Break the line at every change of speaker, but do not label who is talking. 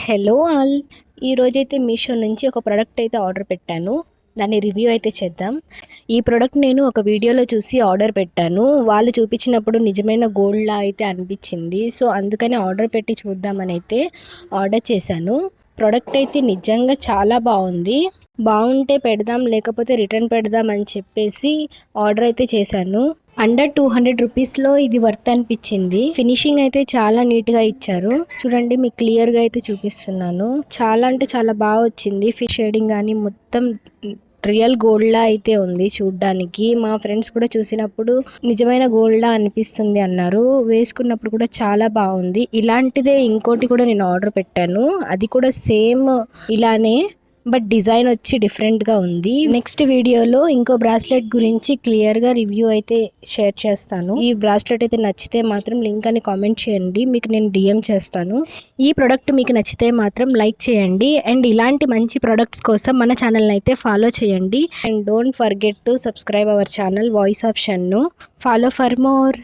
Hello all. ఈరోజైతే మీషో నుంచి ఒక ప్రోడక్ట్ అయితే ఆర్డర్ పెట్టాను. దాని రివ్యూ అయితే చేద్దాం. ఈ ప్రోడక్ట్ నేను ఒక వీడియోలో చూసి ఆర్డర్ పెట్టాను. వాళ్ళు చూపించినప్పుడు నిజమైన గోల్డ్లా అయితే అనిపించింది. సో అందుకని ఆర్డర్ పెట్టి చూద్దామని అయితే ఆర్డర్ చేశాను. ప్రోడక్ట్ అయితే నిజంగా చాలా బాగుంది. బాగుంటే పెడదాం, లేకపోతే రిటర్న్ పెడదాం అని చెప్పేసి ఆర్డర్ అయితే చేశాను. అండర్ 200 రూపీస్లో ఇది వర్త్ అనిపించింది. ఫినిషింగ్ అయితే చాలా నీట్గా ఇచ్చారు. చూడండి, మీకు క్లియర్గా అయితే చూపిస్తున్నాను. చాలా అంటే చాలా బాగా వచ్చింది. షేడింగ్ కానీ మొత్తం రియల్ గోల్డ్లా అయితే ఉంది చూడ్డానికి. మా ఫ్రెండ్స్ కూడా చూసినప్పుడు నిజమైన గోల్డ్లా అనిపిస్తుంది అన్నారు. వేసుకున్నప్పుడు కూడా చాలా బాగుంది. ఇలాంటిదే ఇంకోటి కూడా నేను ఆర్డర్ పెట్టాను. అది కూడా సేమ్ ఇలానే, బట్ డిజైన్ వచ్చి డిఫరెంట్గా ఉంది. నెక్స్ట్ వీడియోలో ఇంకో బ్రాస్లెట్ గురించి క్లియర్గా రివ్యూ అయితే షేర్ చేస్తాను. ఈ బ్రాస్లెట్ అయితే నచ్చితే మాత్రం లింక్ అని కామెంట్ చేయండి, మీకు నేను డిఎం చేస్తాను. ఈ ప్రోడక్ట్ మీకు నచ్చితే మాత్రం లైక్ చేయండి. అండ్ ఇలాంటి మంచి ప్రోడక్ట్స్ కోసం మన ఛానల్ని అయితే ఫాలో చేయండి. And don't forget to subscribe our channel voice of Shannu. Follow for more.